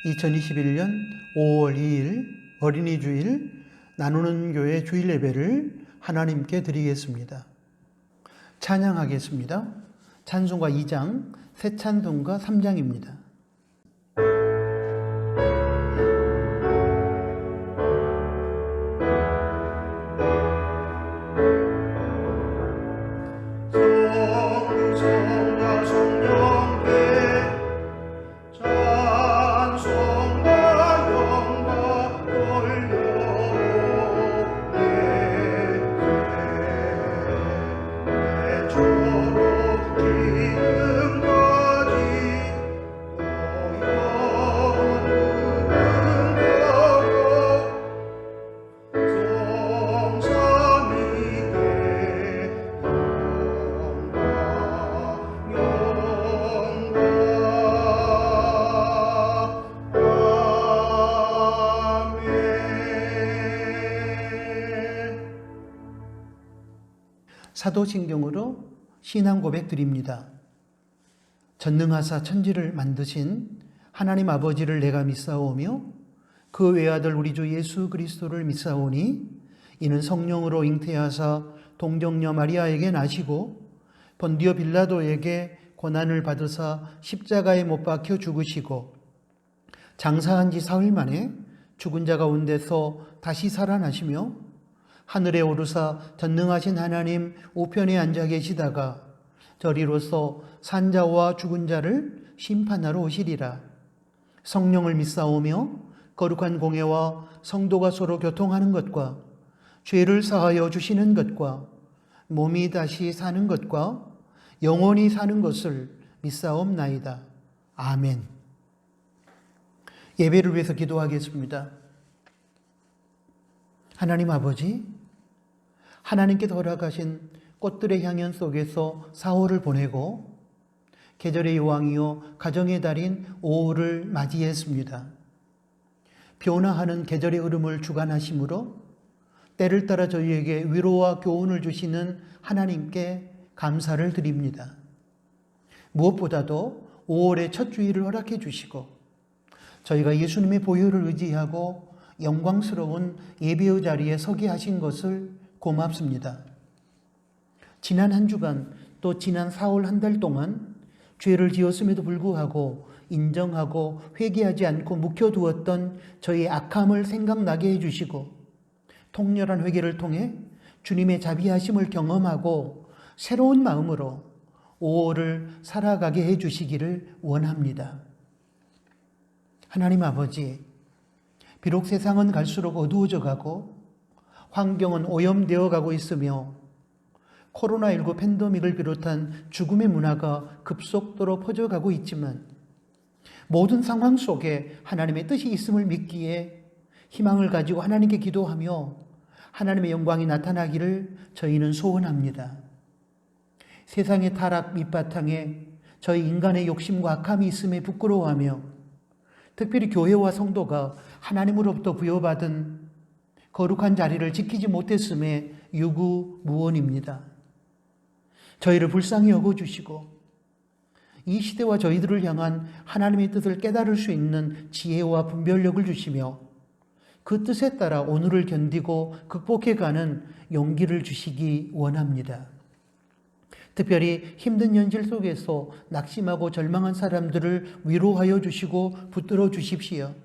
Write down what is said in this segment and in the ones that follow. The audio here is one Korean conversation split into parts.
2021년 5월 2일 어린이 주일 나누는 교회 주일 예배를 하나님께 드리겠습니다. 찬양하겠습니다. 찬송가 2장, 새 찬송가 3장입니다. 사도신경으로 신앙 고백 드립니다. 전능하사 천지를 만드신 하나님 아버지를 내가 믿사오며 그 외아들 우리 주 예수 그리스도를 믿사오니 이는 성령으로 잉태하사 동정녀 마리아에게 나시고 본디오 빌라도에게 고난을 받으사 십자가에 못 박혀 죽으시고 장사한 지 사흘 만에 죽은 자 가운데서 다시 살아나시며 하늘에 오르사 전능하신 하나님 우편에 앉아 계시다가 저리로서 산자와 죽은 자를 심판하러 오시리라. 성령을 믿사오며 거룩한 공예와 성도가 서로 교통하는 것과 죄를 사하여 주시는 것과 몸이 다시 사는 것과 영원히 사는 것을 믿사옵나이다. 아멘. 예배를 위해서 기도하겠습니다. 하나님 아버지, 하나님께서 허락하신 꽃들의 향연 속에서 4월을 보내고 계절의 여왕이요 가정의 달인 5월을 맞이했습니다. 변화하는 계절의 흐름을 주관하심으로 때를 따라 저희에게 위로와 교훈을 주시는 하나님께 감사를 드립니다. 무엇보다도 5월의 첫 주일을 허락해 주시고 저희가 예수님의 보혈을 의지하고 영광스러운 예배의 자리에 서게 하신 것을 고맙습니다. 지난 한 주간 또 지난 4월 한 달 동안 죄를 지었음에도 불구하고 인정하고 회개하지 않고 묵혀두었던 저희의 악함을 생각나게 해주시고 통렬한 회개를 통해 주님의 자비하심을 경험하고 새로운 마음으로 5월을 살아가게 해주시기를 원합니다. 하나님 아버지, 비록 세상은 갈수록 어두워져 가고 환경은 오염되어 가고 있으며 코로나19 팬데믹을 비롯한 죽음의 문화가 급속도로 퍼져가고 있지만 모든 상황 속에 하나님의 뜻이 있음을 믿기에 희망을 가지고 하나님께 기도하며 하나님의 영광이 나타나기를 저희는 소원합니다. 세상의 타락 밑바탕에 저희 인간의 욕심과 악함이 있음에 부끄러워하며 특별히 교회와 성도가 하나님으로부터 부여받은 거룩한 자리를 지키지 못했음에 유구무원입니다. 저희를 불쌍히 여겨주시고 이 시대와 저희들을 향한 하나님의 뜻을 깨달을 수 있는 지혜와 분별력을 주시며 그 뜻에 따라 오늘을 견디고 극복해가는 용기를 주시기 원합니다. 특별히 힘든 현실 속에서 낙심하고 절망한 사람들을 위로하여 주시고 붙들어 주십시오.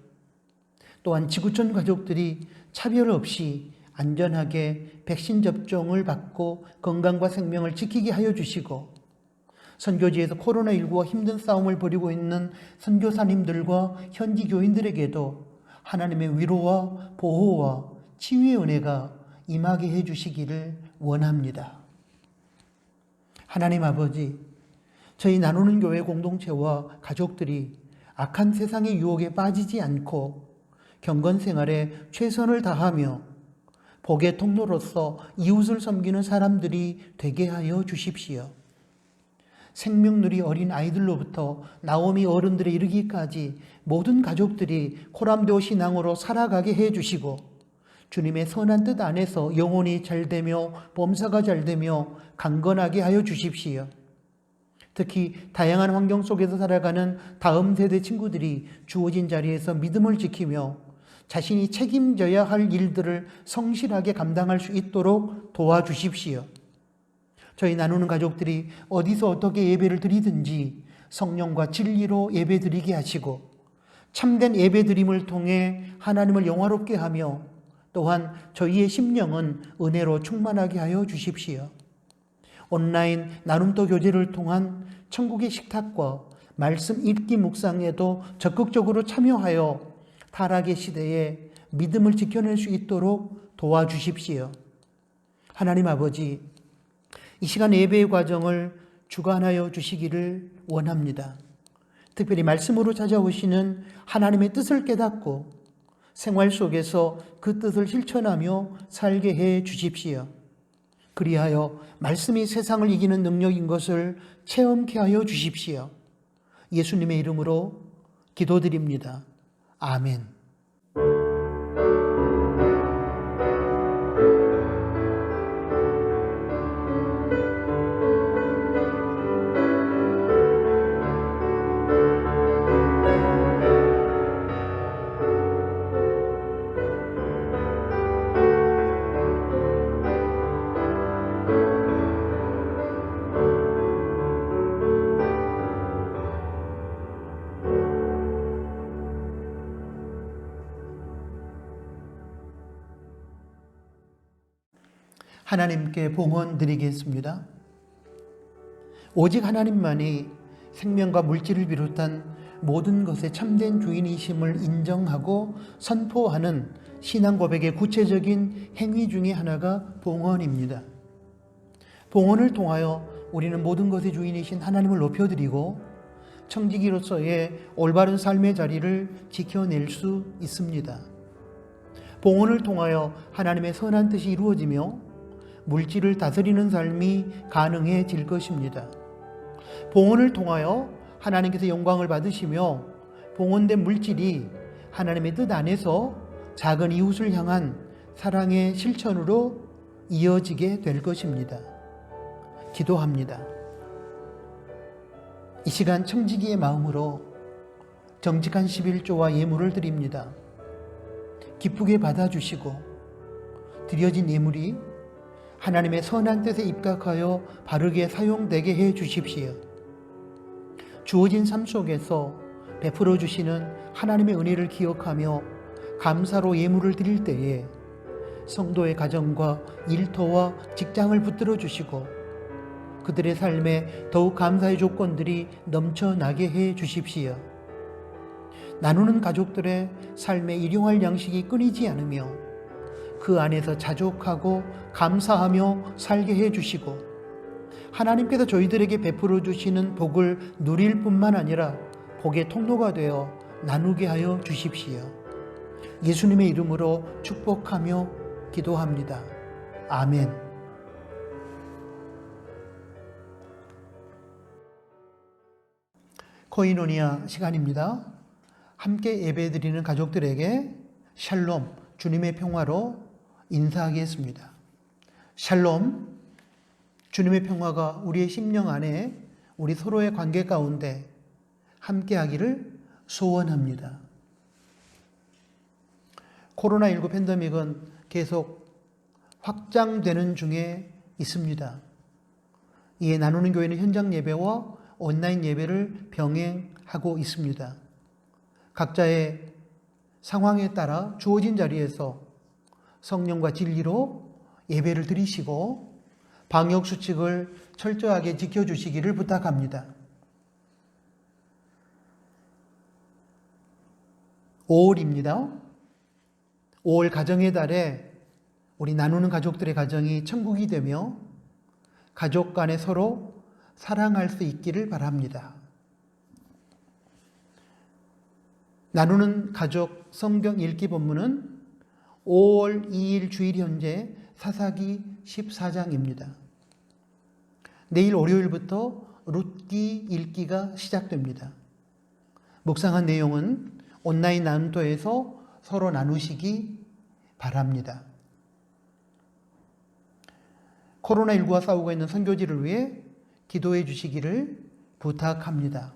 또한 지구촌 가족들이 차별 없이 안전하게 백신 접종을 받고 건강과 생명을 지키게 하여 주시고 선교지에서 코로나19와 힘든 싸움을 벌이고 있는 선교사님들과 현지 교인들에게도 하나님의 위로와 보호와 치유의 은혜가 임하게 해 주시기를 원합니다. 하나님 아버지, 저희 나누는 교회 공동체와 가족들이 악한 세상의 유혹에 빠지지 않고 경건 생활에 최선을 다하며 복의 통로로서 이웃을 섬기는 사람들이 되게 하여 주십시오. 생명 누리 어린 아이들로부터 나오미 어른들에 이르기까지 모든 가족들이 코람데오 신앙으로 살아가게 해 주시고 주님의 선한 뜻 안에서 영혼이 잘되며 범사가 잘되며 강건하게 하여 주십시오. 특히 다양한 환경 속에서 살아가는 다음 세대 친구들이 주어진 자리에서 믿음을 지키며 자신이 책임져야 할 일들을 성실하게 감당할 수 있도록 도와주십시오. 저희 나누는 가족들이 어디서 어떻게 예배를 드리든지 성령과 진리로 예배 드리게 하시고 참된 예배 드림을 통해 하나님을 영화롭게 하며 또한 저희의 심령은 은혜로 충만하게 하여 주십시오. 온라인 나눔도 교제를 통한 천국의 식탁과 말씀 읽기 묵상에도 적극적으로 참여하여 타락의 시대에 믿음을 지켜낼 수 있도록 도와주십시오. 하나님 아버지, 이 시간 예배의 과정을 주관하여 주시기를 원합니다. 특별히 말씀으로 찾아오시는 하나님의 뜻을 깨닫고 생활 속에서 그 뜻을 실천하며 살게 해 주십시오. 그리하여 말씀이 세상을 이기는 능력인 것을 체험케 하여 주십시오. 예수님의 이름으로 기도드립니다. 아멘. 하나님께 봉헌 드리겠습니다. 오직 하나님만이 생명과 물질을 비롯한 모든 것의 참된 주인이심을 인정하고 선포하는 신앙 고백의 구체적인 행위 중에 하나가 봉헌입니다. 봉헌을 통하여 우리는 모든 것의 주인이신 하나님을 높여드리고 청지기로서의 올바른 삶의 자리를 지켜낼 수 있습니다. 봉헌을 통하여 하나님의 선한 뜻이 이루어지며 물질을 다스리는 삶이 가능해질 것입니다. 봉헌을 통하여 하나님께서 영광을 받으시며 봉헌된 물질이 하나님의 뜻 안에서 작은 이웃을 향한 사랑의 실천으로 이어지게 될 것입니다. 기도합니다. 이 시간 청지기의 마음으로 정직한 11조와 예물을 드립니다. 기쁘게 받아주시고 드려진 예물이 하나님의 선한 뜻에 입각하여 바르게 사용되게 해 주십시오. 주어진 삶 속에서 베풀어 주시는 하나님의 은혜를 기억하며 감사로 예물을 드릴 때에 성도의 가정과 일터와 직장을 붙들어 주시고 그들의 삶에 더욱 감사의 조건들이 넘쳐나게 해 주십시오. 나누는 가족들의 삶의 일용할 양식이 끊이지 않으며 그 안에서 자족하고 감사하며 살게 해주시고 하나님께서 저희들에게 베풀어 주시는 복을 누릴 뿐만 아니라 복의 통로가 되어 나누게 하여 주십시오. 예수님의 이름으로 축복하며 기도합니다. 아멘. 코이노니아 시간입니다. 함께 예배드리는 가족들에게 샬롬, 주님의 평화로 인사하겠습니다. 샬롬, 주님의 평화가 우리의 심령 안에 우리 서로의 관계 가운데 함께하기를 소원합니다. 코로나19 팬데믹은 계속 확장되는 중에 있습니다. 이에 나누는 교회는 현장 예배와 온라인 예배를 병행하고 있습니다. 각자의 상황에 따라 주어진 자리에서 성령과 진리로 예배를 드리시고 방역수칙을 철저하게 지켜주시기를 부탁합니다. 5월입니다. 5월 가정의 달에 우리 나누는 가족들의 가정이 천국이 되며 가족 간에 서로 사랑할 수 있기를 바랍니다. 나누는 가족 성경 읽기 본문은 5월 2일 주일 현재 사사기 14장입니다. 내일 월요일부터 룻기 읽기가 시작됩니다. 묵상한 내용은 온라인 나눔터에서 서로 나누시기 바랍니다. 코로나19와 싸우고 있는 선교지를 위해 기도해 주시기를 부탁합니다.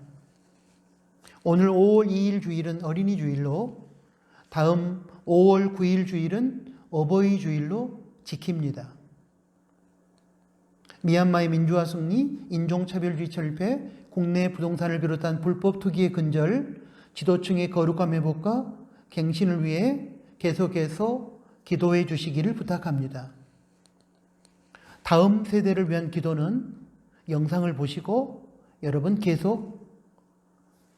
오늘 5월 2일 주일은 어린이 주일로, 다음 5월 9일 주일은 어버이 주일로 지킵니다. 미얀마의 민주화 승리, 인종차별주의 철폐, 국내 부동산을 비롯한 불법 투기의 근절, 지도층의 거룩한 회복과 갱신을 위해 계속해서 기도해 주시기를 부탁합니다. 다음 세대를 위한 기도는 영상을 보시고 여러분 계속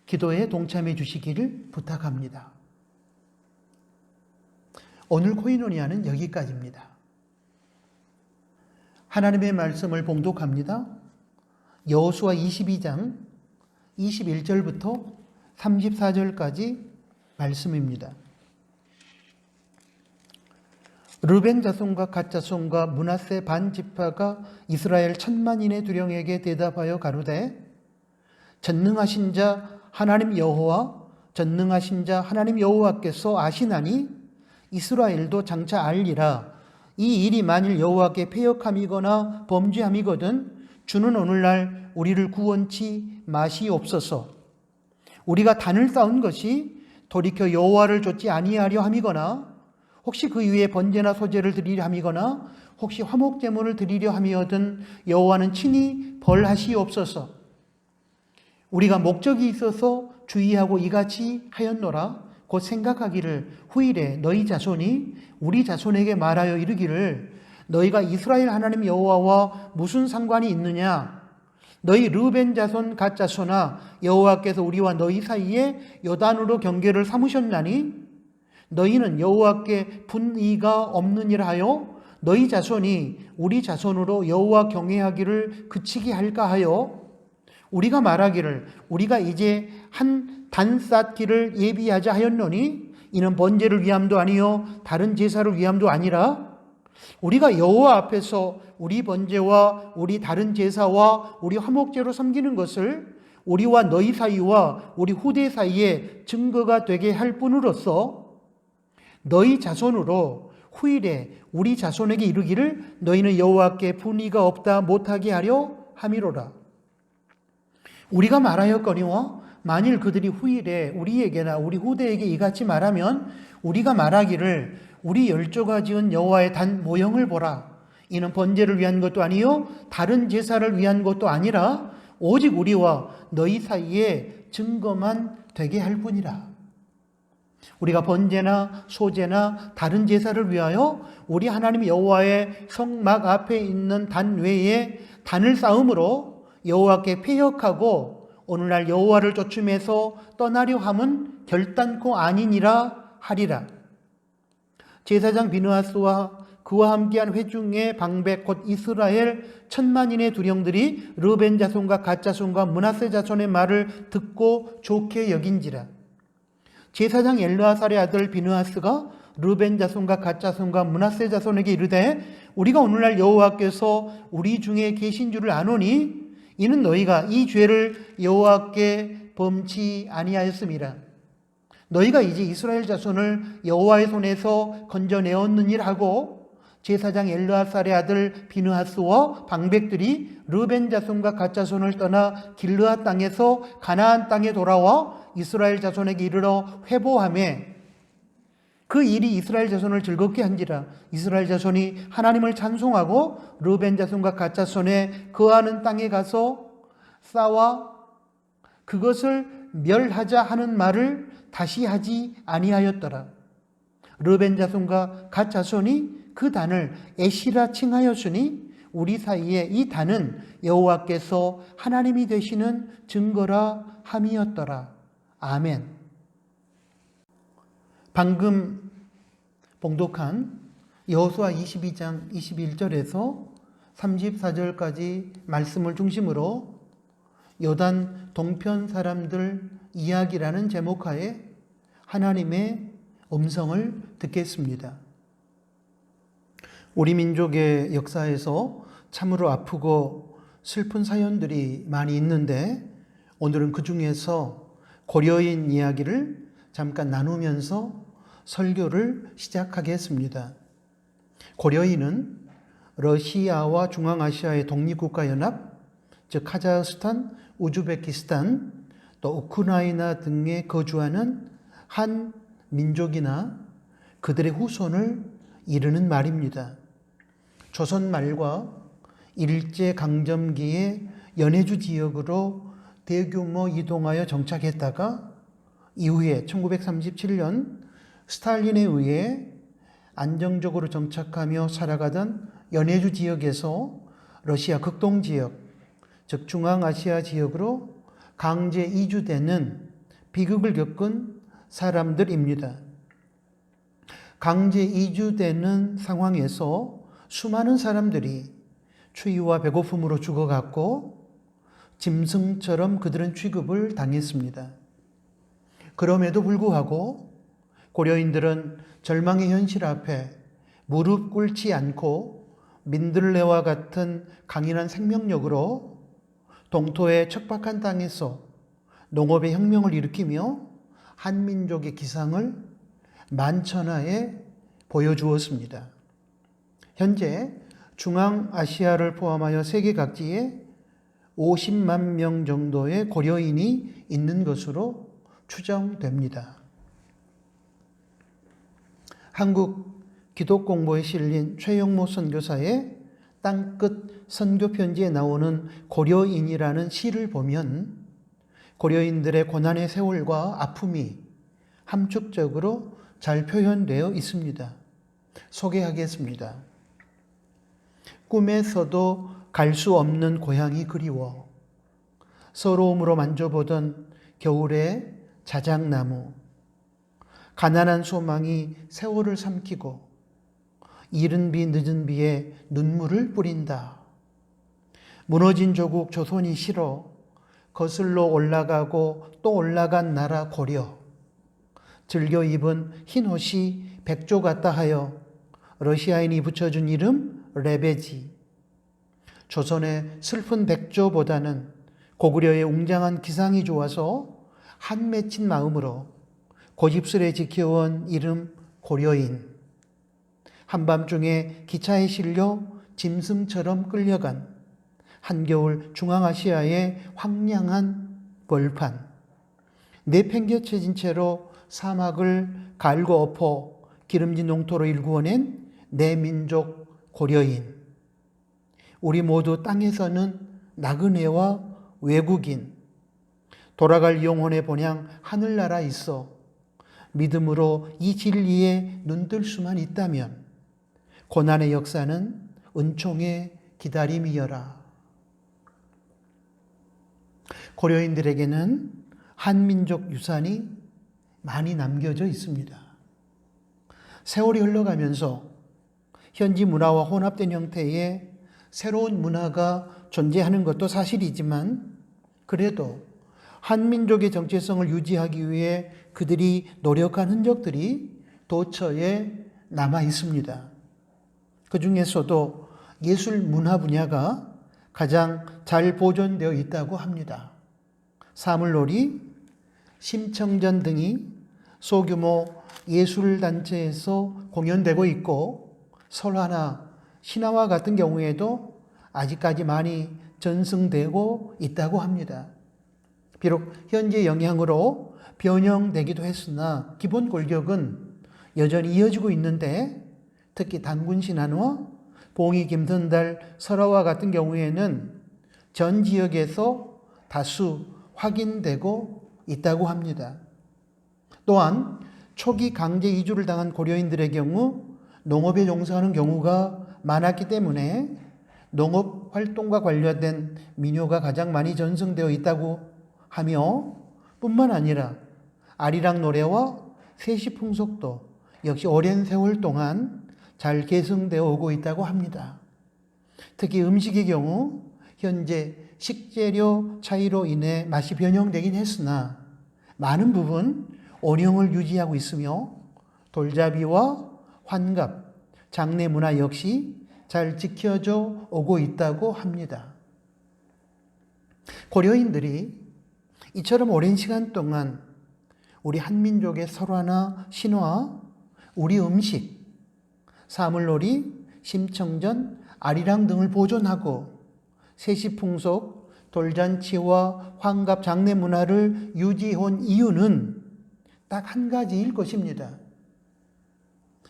기도에 동참해 주시기를 부탁합니다. 오늘 코이노니아는 여기까지입니다. 하나님의 말씀을 봉독합니다. 여호수아 22장 21절부터 34절까지 말씀입니다. 르벤 자손과 갓 자손과 므낫세 반 지파가 이스라엘 10,000만인의 두령에게 대답하여 가로되, 전능하신 자 하나님 여호와, 전능하신 자 하나님 여호와께서 아시나니 이스라엘도 장차 알리라. 이 일이 만일 여호와께 패역함이거나 범죄함이거든 주는 오늘날 우리를 구원치 마시옵소서. 우리가 단을 쌓은 것이 돌이켜 여호와를 좇지 아니하려 함이거나 혹시 그 위에 번제나 소제를 드리려 함이거나 혹시 화목제물을 드리려 함이거든 여호와는 친히 벌하시옵소서. 우리가 목적이 있어서 주의하고 이같이 하였노라. 곧 생각하기를 후일에 너희 자손이 우리 자손에게 말하여 이르기를 너희가 이스라엘 하나님 여호와와 무슨 상관이 있느냐? 너희 르벤 자손 갓 자손아, 여호와께서 우리와 너희 사이에 요단으로 경계를 삼으셨나니 너희는 여호와께 분의가 없느니라 하여 너희 자손이 우리 자손으로 여호와 경외하기를 그치게 할까 하여 우리가 말하기를 우리가 이제 한 단 쌓기를 예비하자 하였노니 이는 번제를 위함도 아니요 다른 제사를 위함도 아니라 우리가 여호와 앞에서 우리 번제와 우리 다른 제사와 우리 화목제로 섬기는 것을 우리와 너희 사이와 우리 후대 사이에 증거가 되게 할 뿐으로써 너희 자손으로 후일에 우리 자손에게 이르기를 너희는 여호와께 분의가 없다 못하게 하려 함이로라. 우리가 말하였거니와 만일 그들이 후일에 우리에게나 우리 후대에게 이같이 말하면 우리가 말하기를 우리 열조가 지은 여호와의 단 모형을 보라. 이는 번제를 위한 것도 아니요 다른 제사를 위한 것도 아니라 오직 우리와 너희 사이에 증거만 되게 할 뿐이라. 우리가 번제나 소제나 다른 제사를 위하여 우리 하나님 여호와의 성막 앞에 있는 단 외에 단을 쌓음으로 여호와께 패역하고 오늘날 여호와를 쫓음에서 떠나려 함은 결단코 아니니라 하리라. 제사장 비느하스와 그와 함께한 회중의 방백 곧 이스라엘 10,000만인의 두령들이 르벤 자손과 갓 자손과 므낫세 자손의 말을 듣고 좋게 여긴지라. 제사장 엘르아살의 아들 비느하스가 르벤 자손과 갓 자손과 므낫세 자손에게 이르되 우리가 오늘날 여호와께서 우리 중에 계신 줄을 아노니 이는 너희가 이 죄를 여호와께 범치 아니하였음이라. 너희가 이제 이스라엘 자손을 여호와의 손에서 건져내었느니라 하고 제사장 엘르아살의 아들 비느하스와 방백들이 르벤 자손과 갓 자손을 떠나 길르앗 땅에서 가나안 땅에 돌아와 이스라엘 자손에게 이르러 회보하며 그 일이 이스라엘 자손을 즐겁게 한지라. 이스라엘 자손이 하나님을 찬송하고 르벤 자손과 갓 자손의 거하는 땅에 가서 싸워 그것을 멸하자 하는 말을 다시 하지 아니하였더라. 르벤 자손과 갓 자손이 그 단을 에시라 칭하였으니 우리 사이에 이 단은 여호와께서 하나님이 되시는 증거라 함이었더라. 아멘. 방금 봉독한 여호수아 22장 21절에서 34절까지 말씀을 중심으로 요단 동편 사람들 이야기라는 제목하에 하나님의 음성을 듣겠습니다. 우리 민족의 역사에서 참으로 아프고 슬픈 사연들이 많이 있는데 오늘은 그 중에서 고려인 이야기를 잠깐 나누면서 설교를 시작하겠습니다. 고려인은 러시아와 중앙아시아의 독립국가연합 즉 카자흐스탄, 우즈베키스탄, 또 우크라이나 등에 거주하는 한 민족이나 그들의 후손을 이르는 말입니다. 조선 말과 일제강점기에 연해주 지역으로 대규모 이동하여 정착했다가 이후에 1937년 스탈린에 의해 안정적으로 정착하며 살아가던 연해주 지역에서 러시아 극동 지역, 즉 중앙아시아 지역으로 강제 이주되는 비극을 겪은 사람들입니다. 강제 이주되는 상황에서 수많은 사람들이 추위와 배고픔으로 죽어갔고 짐승처럼 그들은 취급을 당했습니다. 그럼에도 불구하고 고려인들은 절망의 현실 앞에 무릎 꿇지 않고 민들레와 같은 강인한 생명력으로 동토의 척박한 땅에서 농업의 혁명을 일으키며 한민족의 기상을 만천하에 보여주었습니다. 현재 중앙아시아를 포함하여 세계 각지에 50만 명 정도의 고려인이 있는 것으로 추정됩니다. 한국 기독공보에 실린 최영모 선교사의 땅끝 선교편지에 나오는 고려인이라는 시를 보면 고려인들의 고난의 세월과 아픔이 함축적으로 잘 표현되어 있습니다. 소개하겠습니다. 꿈에서도 갈 수 없는 고향이 그리워 서러움으로 만져보던 겨울의 자작나무, 가난한 소망이 세월을 삼키고 이른 비 늦은 비에 눈물을 뿌린다. 무너진 조국 조선이 싫어 거슬러 올라가고 또 올라간 나라 고려, 즐겨 입은 흰 옷이 백조 같다 하여 러시아인이 붙여준 이름 레베지. 조선의 슬픈 백조보다는 고구려의 웅장한 기상이 좋아서 한 맺힌 마음으로 고집스레 지켜온 이름 고려인. 한밤중에 기차에 실려 짐승처럼 끌려간 한겨울 중앙아시아의 황량한 벌판. 내팽개쳐진 채로 사막을 갈고 엎어 기름진 농토로 일구어낸 내 민족 고려인. 우리 모두 땅에서는 나그네와 외국인, 돌아갈 영혼의 본향 하늘나라 있어 믿음으로 이 진리에 눈뜰 수만 있다면 고난의 역사는 은총의 기다림이여라. 고려인들에게는 한민족 유산이 많이 남겨져 있습니다. 세월이 흘러가면서 현지 문화와 혼합된 형태의 새로운 문화가 존재하는 것도 사실이지만 그래도 한민족의 정체성을 유지하기 위해 그들이 노력한 흔적들이 도처에 남아 있습니다. 그 중에서도 예술 문화 분야가 가장 잘 보존되어 있다고 합니다. 사물놀이, 심청전 등이 소규모 예술단체에서 공연되고 있고 설화나 신화와 같은 경우에도 아직까지 많이 전승되고 있다고 합니다. 비록 현재 영향으로 변형되기도 했으나 기본 골격은 여전히 이어지고 있는데 특히 단군신안와 봉이, 김선달, 설화와 같은 경우에는 전 지역에서 다수 확인되고 있다고 합니다. 또한 초기 강제 이주를 당한 고려인들의 경우 농업에 종사하는 경우가 많았기 때문에 농업 활동과 관련된 민요가 가장 많이 전승되어 있다고 하며 뿐만 아니라 아리랑 노래와 세시풍속도 역시 오랜 세월 동안 잘 계승되어 오고 있다고 합니다. 특히 음식의 경우 현재 식재료 차이로 인해 맛이 변형되긴 했으나 많은 부분 원형을 유지하고 있으며 돌잡이와 환갑, 장례 문화 역시 잘 지켜져 오고 있다고 합니다. 고려인들이 이처럼 오랜 시간 동안 우리 한민족의 설화나 신화, 우리 음식, 사물놀이, 심청전, 아리랑 등을 보존하고 세시풍속, 돌잔치와 환갑 장례 문화를 유지해온 이유는 딱 한 가지일 것입니다.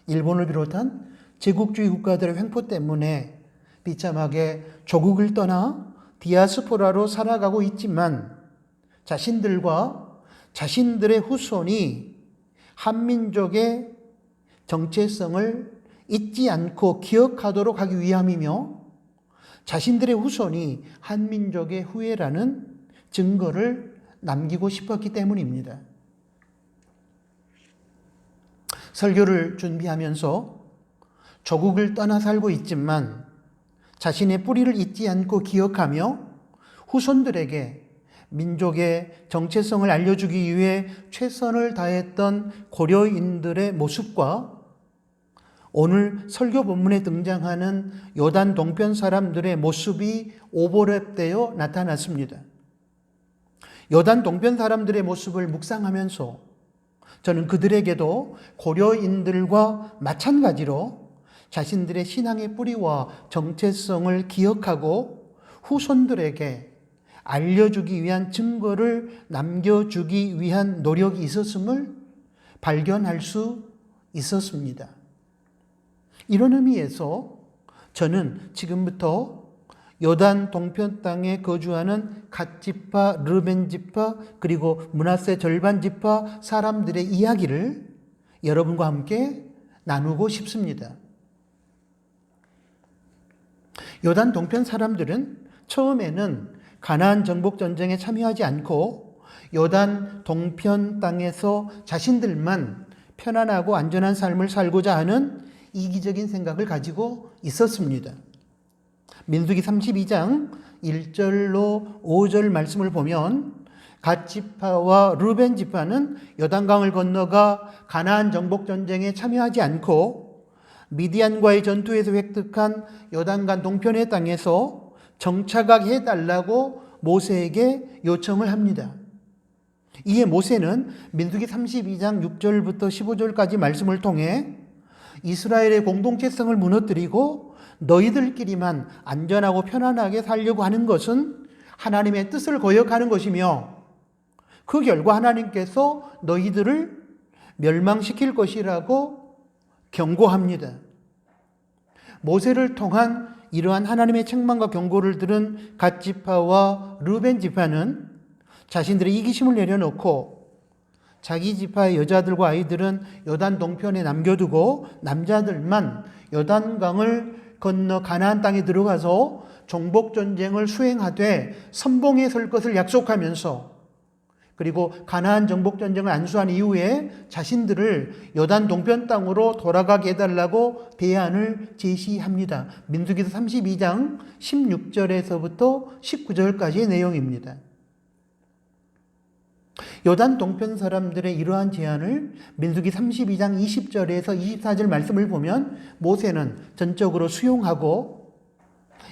일본을 비롯한 제국주의 국가들의 횡포 때문에 비참하게 조국을 떠나 디아스포라로 살아가고 있지만 자신들과 자신들의 후손이 한민족의 정체성을 잊지 않고 기억하도록 하기 위함이며 자신들의 후손이 한민족의 후예라는 증거를 남기고 싶었기 때문입니다. 설교를 준비하면서 조국을 떠나 살고 있지만 자신의 뿌리를 잊지 않고 기억하며 후손들에게 민족의 정체성을 알려주기 위해 최선을 다했던 고려인들의 모습과 오늘 설교 본문에 등장하는 요단 동편 사람들의 모습이 오버랩되어 나타났습니다. 요단 동편 사람들의 모습을 묵상하면서 저는 그들에게도 고려인들과 마찬가지로 자신들의 신앙의 뿌리와 정체성을 기억하고 후손들에게 알려주기 위한 증거를 남겨주기 위한 노력이 있었음을 발견할 수 있었습니다. 이런 의미에서 저는 지금부터 요단 동편 땅에 거주하는 갓 지파, 르벤 지파, 그리고 므낫세 절반 지파 사람들의 이야기를 여러분과 함께 나누고 싶습니다. 요단 동편 사람들은 처음에는 가나안 정복 전쟁에 참여하지 않고 요단 동편 땅에서 자신들만 편안하고 안전한 삶을 살고자 하는 이기적인 생각을 가지고 있었습니다. 민수기 32장 1절로 5절 말씀을 보면 갓 지파와 르벤 지파는 요단강을 건너가 가나안 정복 전쟁에 참여하지 않고 미디안과의 전투에서 획득한 요단강 동편의 땅에서 정착하게 해달라고 모세에게 요청을 합니다. 이에 모세는 민수기 32장 6절부터 15절까지 말씀을 통해 이스라엘의 공동체성을 무너뜨리고 너희들끼리만 안전하고 편안하게 살려고 하는 것은 하나님의 뜻을 거역하는 것이며 그 결과 하나님께서 너희들을 멸망시킬 것이라고 경고합니다. 모세를 통한 이러한 하나님의 책망과 경고를 들은 갓 지파와 르벤 지파는 자신들의 이기심을 내려놓고 자기 지파의 여자들과 아이들은 요단 동편에 남겨두고 남자들만 요단강을 건너 가나안 땅에 들어가서 정복 전쟁을 수행하되 선봉에 설 것을 약속하면서 그리고 가나안 정복 전쟁을 안수한 이후에 자신들을 요단 동편 땅으로 돌아가게 해달라고 대안을 제시합니다. 민수기서 32장 16절에서부터 19절까지의 내용입니다. 요단 동편 사람들의 이러한 제안을 민수기 32장 20절에서 24절 말씀을 보면 모세는 전적으로 수용하고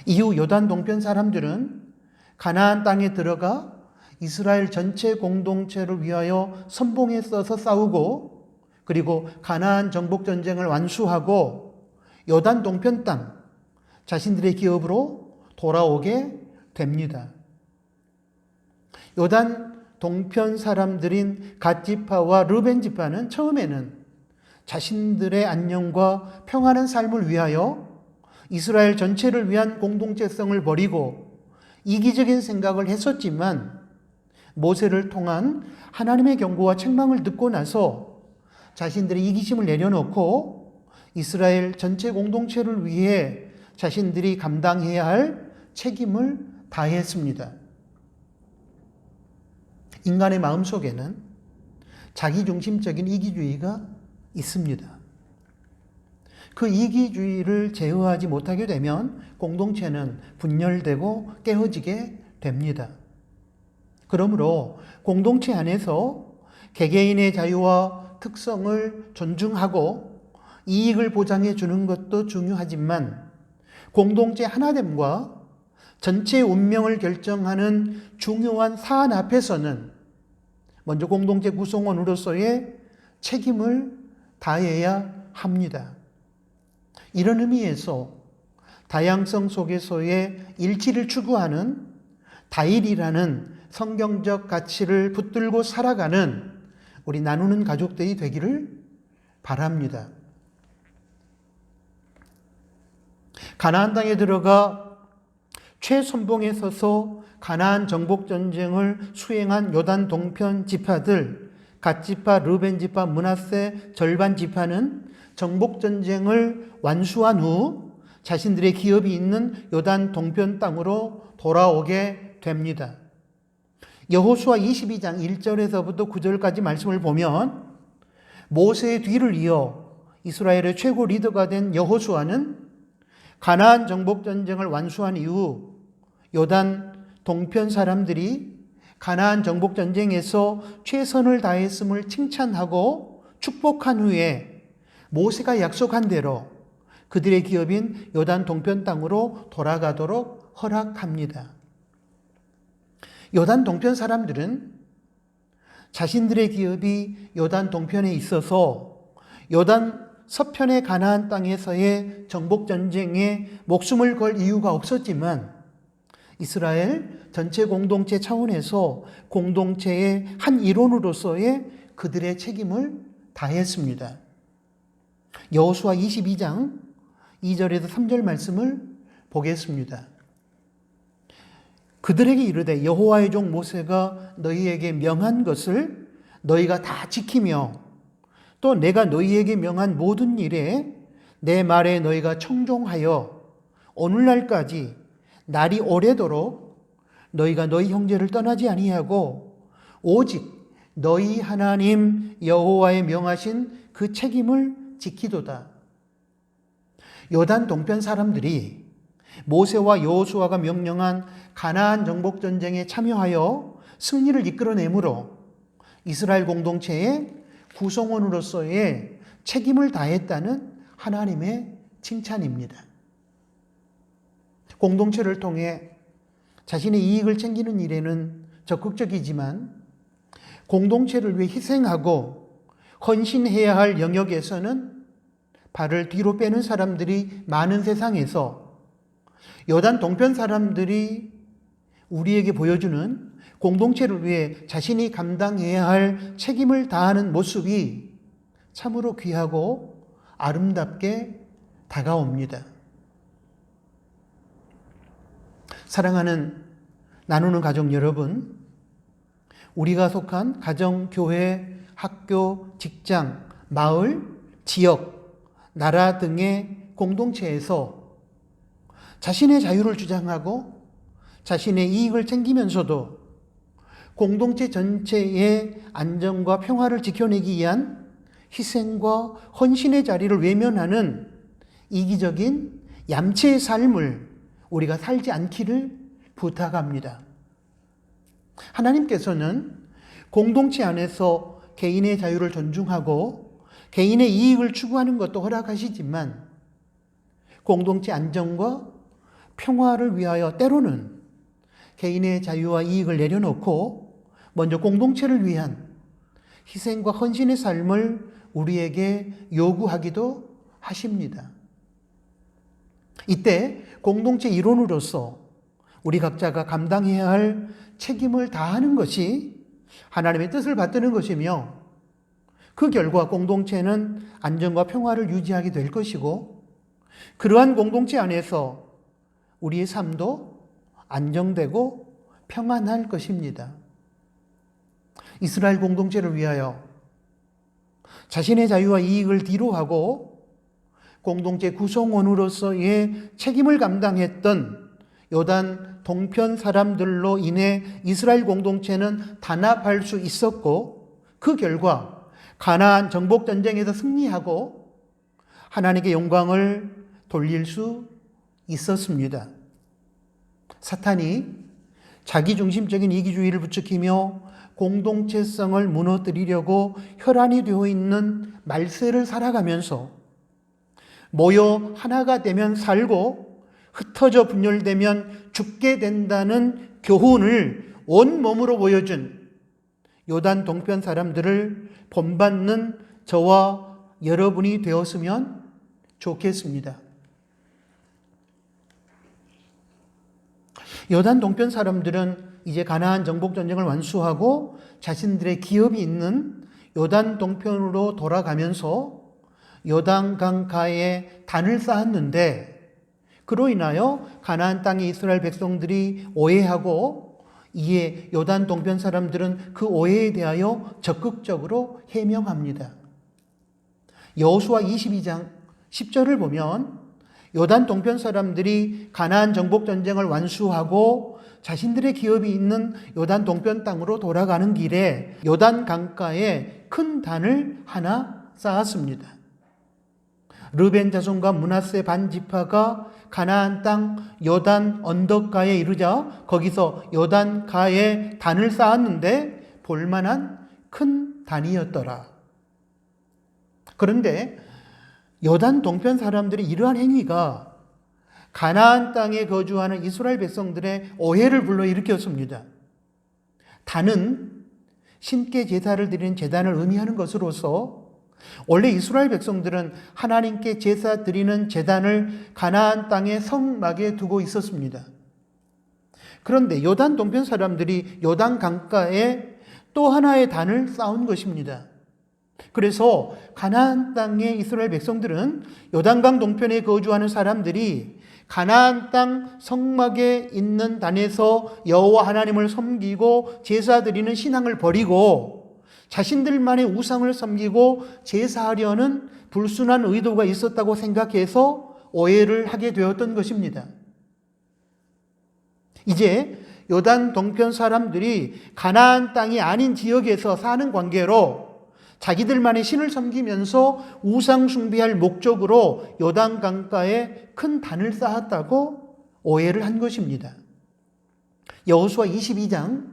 이후 요단 동편 사람들은 가나안 땅에 들어가 이스라엘 전체 공동체를 위하여 선봉에 서서 싸우고 그리고 가나안 정복 전쟁을 완수하고 요단 동편 땅 자신들의 기업으로 돌아오게 됩니다. 요단 동편 사람들인 갓 지파와 르벤 지파는 처음에는 자신들의 안녕과 평안한 삶을 위하여 이스라엘 전체를 위한 공동체성을 버리고 이기적인 생각을 했었지만 모세를 통한 하나님의 경고와 책망을 듣고 나서 자신들의 이기심을 내려놓고 이스라엘 전체 공동체를 위해 자신들이 감당해야 할 책임을 다했습니다. 인간의 마음속에는 자기중심적인 이기주의가 있습니다. 그 이기주의를 제어하지 못하게 되면 공동체는 분열되고 깨어지게 됩니다. 그러므로 공동체 안에서 개개인의 자유와 특성을 존중하고 이익을 보장해 주는 것도 중요하지만 공동체 하나됨과 전체 운명을 결정하는 중요한 사안 앞에서는 먼저 공동체 구성원으로서의 책임을 다해야 합니다. 이런 의미에서 다양성 속에서의 일치를 추구하는 다일이라는 성경적 가치를 붙들고 살아가는 우리 나누는 가족들이 되기를 바랍니다. 가나안 땅에 들어가 최선봉에 서서 가나안 정복 전쟁을 수행한 요단 동편 지파들, 갓 지파, 르벤 지파, 므낫세 절반 지파는 정복 전쟁을 완수한 후 자신들의 기업이 있는 요단 동편 땅으로 돌아오게 됩니다. 여호수아 22장 1절에서부터 9절까지 말씀을 보면 모세의 뒤를 이어 이스라엘의 최고 리더가 된 여호수아는 가나안 정복 전쟁을 완수한 이후 요단 동편 사람들이 가나안 정복 전쟁에서 최선을 다했음을 칭찬하고 축복한 후에 모세가 약속한 대로 그들의 기업인 요단 동편 땅으로 돌아가도록 허락합니다. 요단 동편 사람들은 자신들의 기업이 요단 동편에 있어서 요단 서편의 가나안 땅에서의 정복 전쟁에 목숨을 걸 이유가 없었지만 이스라엘 전체 공동체 차원에서 공동체의 한 일원으로서의 그들의 책임을 다했습니다. 여호수아 22장 2절에서 3절 말씀을 보겠습니다. 그들에게 이르되 여호와의 종 모세가 너희에게 명한 것을 너희가 다 지키며 또 내가 너희에게 명한 모든 일에 내 말에 너희가 청종하여 오늘날까지 날이 오래도록 너희가 너희 형제를 떠나지 아니하고 오직 너희 하나님 여호와의 명하신 그 책임을 지키도다. 요단 동편 사람들이 모세와 여호수아가 명령한 가나안 정복 전쟁에 참여하여 승리를 이끌어내므로 이스라엘 공동체의 구성원으로서의 책임을 다했다는 하나님의 칭찬입니다. 공동체를 통해 자신의 이익을 챙기는 일에는 적극적이지만 공동체를 위해 희생하고 헌신해야 할 영역에서는 발을 뒤로 빼는 사람들이 많은 세상에서 요단 동편 사람들이 우리에게 보여주는 공동체를 위해 자신이 감당해야 할 책임을 다하는 모습이 참으로 귀하고 아름답게 다가옵니다. 사랑하는 나누는 가족 여러분, 우리가 속한 가정, 교회, 학교, 직장, 마을, 지역, 나라 등의 공동체에서 자신의 자유를 주장하고 자신의 이익을 챙기면서도 공동체 전체의 안정과 평화를 지켜내기 위한 희생과 헌신의 자리를 외면하는 이기적인 얌체의 삶을 우리가 살지 않기를 부탁합니다. 하나님께서는 공동체 안에서 개인의 자유를 존중하고 개인의 이익을 추구하는 것도 허락하시지만 공동체 안정과 평화를 위하여 때로는 개인의 자유와 이익을 내려놓고 먼저 공동체를 위한 희생과 헌신의 삶을 우리에게 요구하기도 하십니다. 이때 공동체 일원으로서 우리 각자가 감당해야 할 책임을 다하는 것이 하나님의 뜻을 받드는 것이며 그 결과 공동체는 안정과 평화를 유지하게 될 것이고 그러한 공동체 안에서 우리의 삶도 안정되고 평안할 것입니다. 이스라엘 공동체를 위하여 자신의 자유와 이익을 뒤로하고 공동체 구성원으로서의 책임을 감당했던 요단 동편 사람들로 인해 이스라엘 공동체는 단합할 수 있었고 그 결과 가나안 정복 전쟁에서 승리하고 하나님께 영광을 돌릴 수 있었습니다. 사탄이 자기중심적인 이기주의를 부추기며 공동체성을 무너뜨리려고 혈안이 되어 있는 말세를 살아가면서 모여 하나가 되면 살고 흩어져 분열되면 죽게 된다는 교훈을 온몸으로 보여준 요단 동편 사람들을 본받는 저와 여러분이 되었으면 좋겠습니다. 요단 동편 사람들은 이제 가나안 정복 전쟁을 완수하고 자신들의 기업이 있는 요단 동편으로 돌아가면서 요단강 가에 단을 쌓았는데, 그로 인하여 가나안 땅의 이스라엘 백성들이 오해하고, 이에 요단 동편 사람들은 그 오해에 대하여 적극적으로 해명합니다. 여호수아 22장 10절을 보면 요단 동편 사람들이 가나안 정복 전쟁을 완수하고 자신들의 기업이 있는 요단 동편 땅으로 돌아가는 길에 요단 강가에 큰 단을 하나 쌓았습니다. 르벤 자손과 므낫세 반 지파가 가나안 땅 요단 언덕가에 이르자 거기서 요단 가에 단을 쌓았는데 볼만한 큰 단이었더라. 그런데 요단 동편 사람들이 이러한 행위가 가나안 땅에 거주하는 이스라엘 백성들의 오해를 불러일으켰습니다. 단은 신께 제사를 드리는 제단을 의미하는 것으로서 원래 이스라엘 백성들은 하나님께 제사 드리는 제단을 가나안 땅의 성막에 두고 있었습니다. 그런데 요단 동편 사람들이 요단 강가에 또 하나의 단을 쌓은 것입니다. 그래서 가나안 땅의 이스라엘 백성들은 요단강 동편에 거주하는 사람들이 가나안 땅 성막에 있는 단에서 여호와 하나님을 섬기고 제사 드리는 신앙을 버리고 자신들만의 우상을 섬기고 제사하려는 불순한 의도가 있었다고 생각해서 오해를 하게 되었던 것입니다. 이제 요단 동편 사람들이 가나안 땅이 아닌 지역에서 사는 관계로 자기들만의 신을 섬기면서 우상 숭배할 목적으로 요단 강가에 큰 단을 쌓았다고 오해를 한 것입니다. 여호수아 22장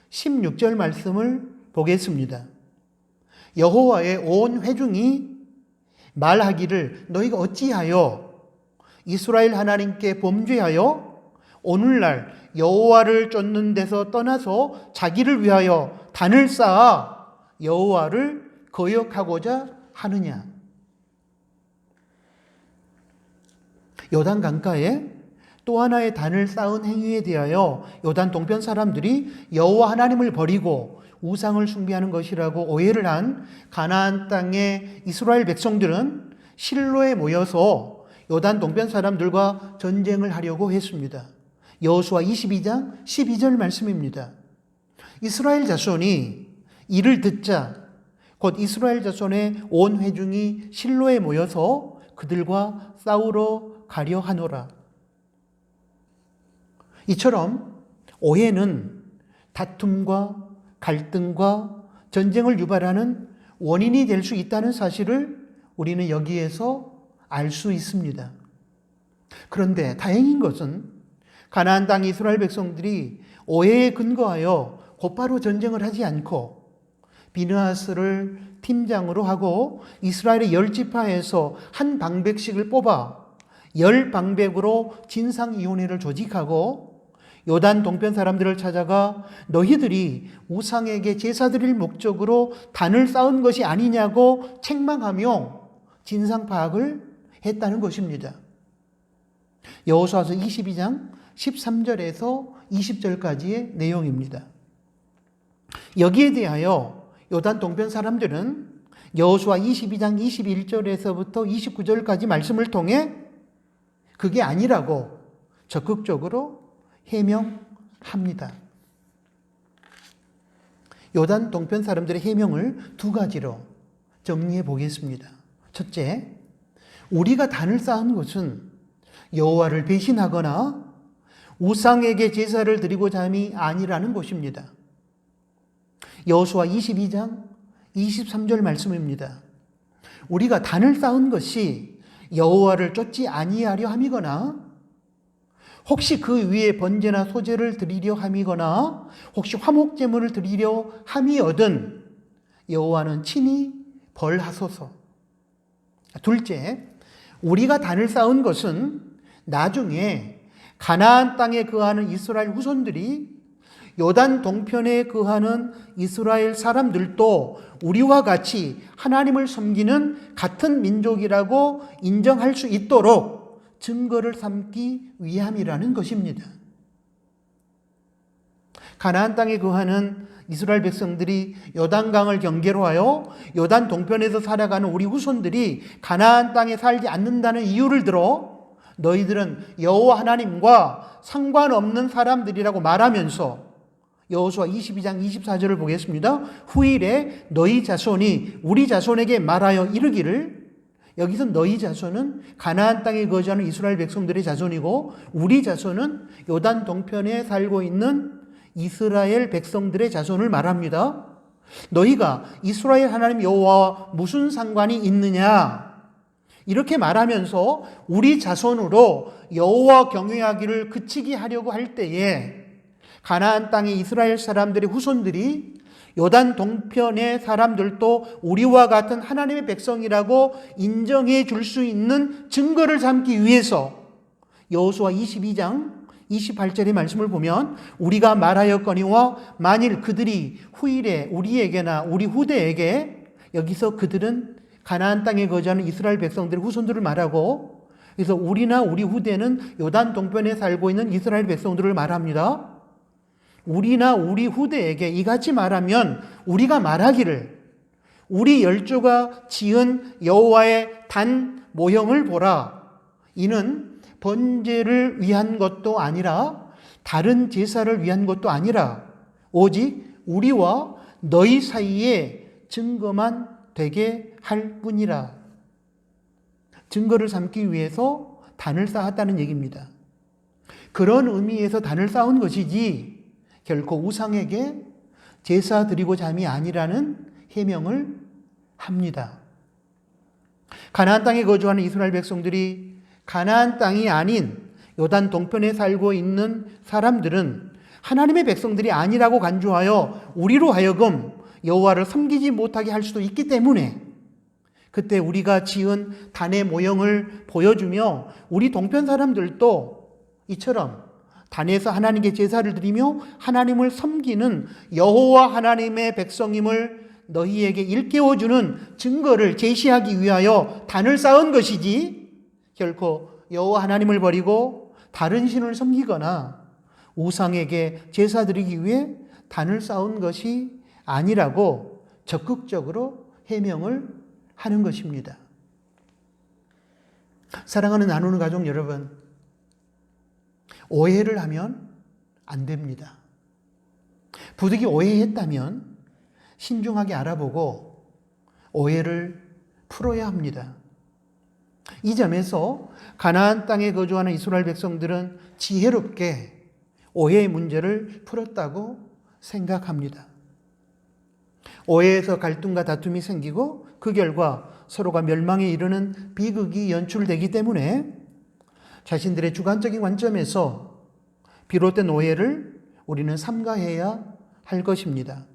16절 말씀을 보겠습니다. 여호와의 온 회중이 말하기를 너희가 어찌하여 이스라엘 하나님께 범죄하여 오늘날 여호와를 쫓는 데서 떠나서 자기를 위하여 단을 쌓아 여호와를 거역하고자 하느냐. 요단 강가에 또 하나의 단을 쌓은 행위에 대하여 요단 동편 사람들이 여호와 하나님을 버리고 우상을 숭배하는 것이라고 오해를 한 가나안 땅의 이스라엘 백성들은 실로에 모여서 요단 동편 사람들과 전쟁을 하려고 했습니다. 여호수아 22장 12절 말씀입니다. 이스라엘 자손이 이를 듣자 곧 이스라엘 자손의 온 회중이 실로에 모여서 그들과 싸우러 가려 하노라. 이처럼 오해는 다툼과 갈등과 전쟁을 유발하는 원인이 될 수 있다는 사실을 우리는 여기에서 알 수 있습니다. 그런데 다행인 것은 가나안 땅 이스라엘 백성들이 오해에 근거하여 곧바로 전쟁을 하지 않고 비느하스를 팀장으로 하고 이스라엘의 10지파에서 한 방백씩을 뽑아 10방백으로 진상위원회를 조직하고 요단 동편 사람들을 찾아가 너희들이 우상에게 제사 드릴 목적으로 단을 쌓은 것이 아니냐고 책망하며 진상 파악을 했다는 것입니다. 여호수아서 22장 13절에서 20절까지의 내용입니다. 여기에 대하여 요단 동편 사람들은 여호수아 22장 21절에서부터 29절까지 말씀을 통해 그게 아니라고 적극적으로 해명합니다. 요단 동편 사람들의 해명을 두 가지로 정리해 보겠습니다. 첫째, 우리가 단을 쌓은 것은 여호와를 배신하거나 우상에게 제사를 드리고자 함이 아니라는 것입니다. 여호수아 22장 23절 말씀입니다. 우리가 단을 쌓은 것이 여호와를 쫓지 아니하려 함이거나 혹시 그 위에 번제나 소제를 드리려 함이거나 혹시 화목제물을 드리려 함이거든 여호와는 친히 벌하소서. 둘째, 우리가 단을 쌓은 것은 나중에 가나안 땅에 거하는 이스라엘 후손들이 요단 동편에 거하는 이스라엘 사람들도 우리와 같이 하나님을 섬기는 같은 민족이라고 인정할 수 있도록 증거를 삼기 위함이라는 것입니다. 가나안 땅에 거하는 이스라엘 백성들이 요단강을 경계로 하여 요단 동편에서 살아가는 우리 후손들이 가나안 땅에 살지 않는다는 이유를 들어 너희들은 여호와 하나님과 상관없는 사람들이라고 말하면서 여호수아 22장 24절을 보겠습니다. 후일에 너희 자손이 우리 자손에게 말하여 이르기를, 여기서 너희 자손은 가나안 땅에 거주하는 이스라엘 백성들의 자손이고 우리 자손은 요단 동편에 살고 있는 이스라엘 백성들의 자손을 말합니다. 너희가 이스라엘 하나님 여호와와 무슨 상관이 있느냐? 이렇게 말하면서 우리 자손으로 여호와 경외하기를 그치게 하려고 할 때에 가나안 땅의 이스라엘 사람들의 후손들이 요단 동편의 사람들도 우리와 같은 하나님의 백성이라고 인정해 줄 수 있는 증거를 삼기 위해서 여호수아 22장 28절의 말씀을 보면 우리가 말하였거니와 만일 그들이 후일에 우리에게나 우리 후대에게, 여기서 그들은 가나안 땅에 거주하는 이스라엘 백성들의 후손들을 말하고, 그래서 우리나 우리 후대는 요단 동편에 살고 있는 이스라엘 백성들을 말합니다. 우리나 우리 후대에게 이같이 말하면 우리가 말하기를 우리 열조가 지은 여호와의 단 모형을 보라. 이는 번제를 위한 것도 아니라 다른 제사를 위한 것도 아니라 오직 우리와 너희 사이에 증거만 되게 할 뿐이라. 증거를 삼기 위해서 단을 쌓았다는 얘기입니다. 그런 의미에서 단을 쌓은 것이지 결코 우상에게 제사 드리고자 함이 아니라는 해명을 합니다. 가나안 땅에 거주하는 이스라엘 백성들이 가나안 땅이 아닌 요단 동편에 살고 있는 사람들은 하나님의 백성들이 아니라고 간주하여 우리로 하여금 여호와를 섬기지 못하게 할 수도 있기 때문에 그때 우리가 지은 단의 모형을 보여주며 우리 동편 사람들도 이처럼 단에서 하나님께 제사를 드리며 하나님을 섬기는 여호와 하나님의 백성임을 너희에게 일깨워주는 증거를 제시하기 위하여 단을 쌓은 것이지 결코 여호와 하나님을 버리고 다른 신을 섬기거나 우상에게 제사 드리기 위해 단을 쌓은 것이 아니라고 적극적으로 해명을 하는 것입니다. 사랑하는 나누는 가족 여러분, 오해를 하면 안 됩니다. 부득이 오해했다면 신중하게 알아보고 오해를 풀어야 합니다. 이 점에서 가나안 땅에 거주하는 이스라엘 백성들은 지혜롭게 오해의 문제를 풀었다고 생각합니다. 오해에서 갈등과 다툼이 생기고 그 결과 서로가 멸망에 이르는 비극이 연출되기 때문에 자신들의 주관적인 관점에서 비롯된 오해를 우리는 삼가해야 할 것입니다.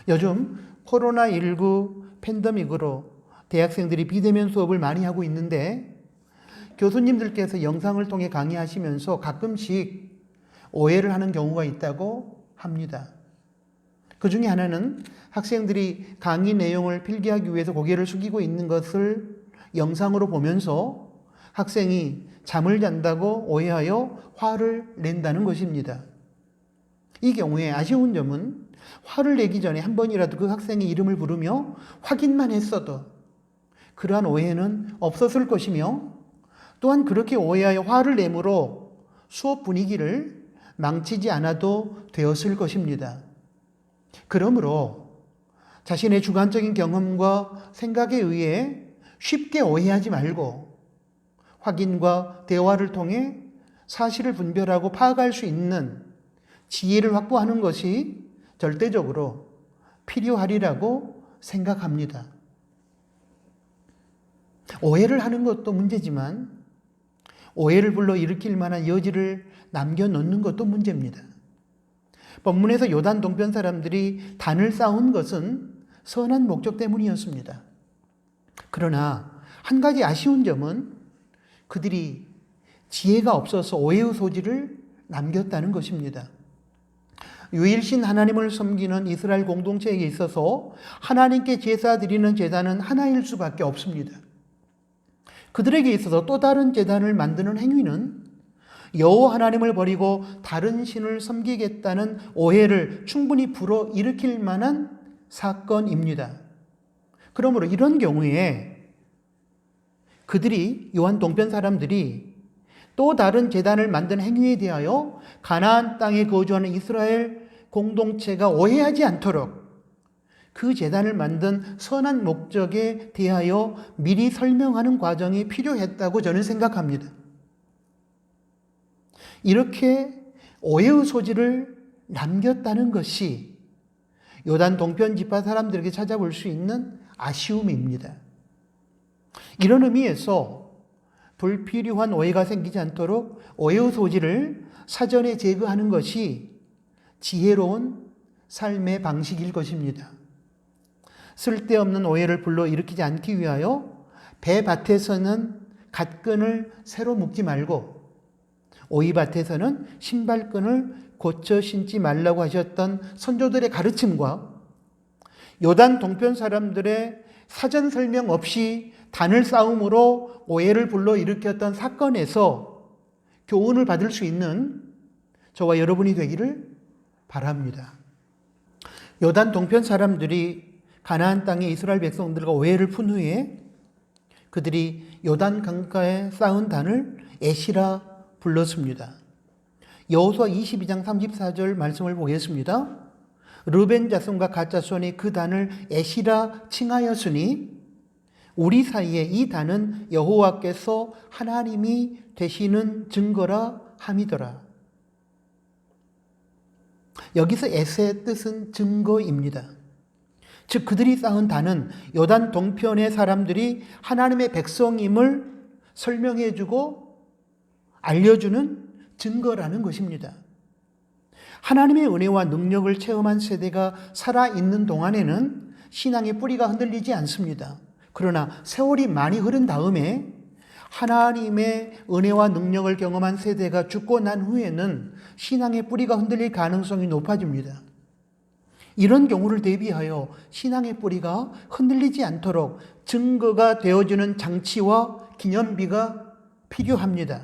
요즘 코로나19 팬데믹으로 대학생들이 비대면 수업을 많이 하고 있는데 교수님들께서 영상을 통해 강의하시면서 가끔씩 오해를 하는 경우가 있다고 합니다. 그 중에 하나는 학생들이 강의 내용을 필기하기 위해서 고개를 숙이고 있는 것을 영상으로 보면서 학생이 잠을 잔다고 오해하여 화를 낸다는 것입니다. 이 경우에 아쉬운 점은 화를 내기 전에 한 번이라도 그 학생의 이름을 부르며 확인만 했어도 그러한 오해는 없었을 것이며 또한 그렇게 오해하여 화를 내므로 수업 분위기를 망치지 않아도 되었을 것입니다. 그러므로 자신의 주관적인 경험과 생각에 의해 쉽게 오해하지 말고 확인과 대화를 통해 사실을 분별하고 파악할 수 있는 지혜를 확보하는 것이 절대적으로 필요하리라고 생각합니다. 오해를 하는 것도 문제지만 오해를 불러일으킬 만한 여지를 남겨놓는 것도 문제입니다. 본문에서 요단 동편 사람들이 단을 쌓은 것은 선한 목적 때문이었습니다. 그러나 한 가지 아쉬운 점은 그들이 지혜가 없어서 오해의 소지를 남겼다는 것입니다. 유일신 하나님을 섬기는 이스라엘 공동체에 있어서 하나님께 제사 드리는 제단은 하나일 수밖에 없습니다. 그들에게 있어서 또 다른 제단을 만드는 행위는 여호와 하나님을 버리고 다른 신을 섬기겠다는 오해를 충분히 불어일으킬 만한 사건입니다. 그러므로 이런 경우에 그들이, 요한 동편 사람들이 또 다른 제단을 만든 행위에 대하여 가나안 땅에 거주하는 이스라엘 공동체가 오해하지 않도록 그 제단을 만든 선한 목적에 대하여 미리 설명하는 과정이 필요했다고 저는 생각합니다. 이렇게 오해의 소지를 남겼다는 것이 요단 동편 지파 사람들에게 찾아볼 수 있는 아쉬움입니다. 이런 의미에서 불필요한 오해가 생기지 않도록 오해의 소지를 사전에 제거하는 것이 지혜로운 삶의 방식일 것입니다. 쓸데없는 오해를 불러일으키지 않기 위하여 배밭에서는 갓끈을 새로 묶지 말고 오이밭에서는 신발끈을 고쳐 신지 말라고 하셨던 선조들의 가르침과 요단 동편 사람들의 사전 설명 없이 단을 싸움으로 오해를 불러일으켰던 사건에서 교훈을 받을 수 있는 저와 여러분이 되기를 바랍니다. 요단 동편 사람들이 가나안 땅의 이스라엘 백성들과 오해를 푼 후에 그들이 요단 강가에 쌓은 단을 에시라 불렀습니다. 여호수아 22장 34절 말씀을 보겠습니다. 르벤 자손과 갓 자손이 그 단을 에시라 칭하였으니 우리 사이에 이 단은 여호와께서 하나님이 되시는 증거라 함이더라. 여기서 에세의 뜻은 증거입니다. 즉 그들이 쌓은 단은 요단 동편의 사람들이 하나님의 백성임을 설명해주고 알려주는 증거라는 것입니다. 하나님의 은혜와 능력을 체험한 세대가 살아있는 동안에는 신앙의 뿌리가 흔들리지 않습니다. 그러나 세월이 많이 흐른 다음에 하나님의 은혜와 능력을 경험한 세대가 죽고 난 후에는 신앙의 뿌리가 흔들릴 가능성이 높아집니다. 이런 경우를 대비하여 신앙의 뿌리가 흔들리지 않도록 증거가 되어주는 장치와 기념비가 필요합니다.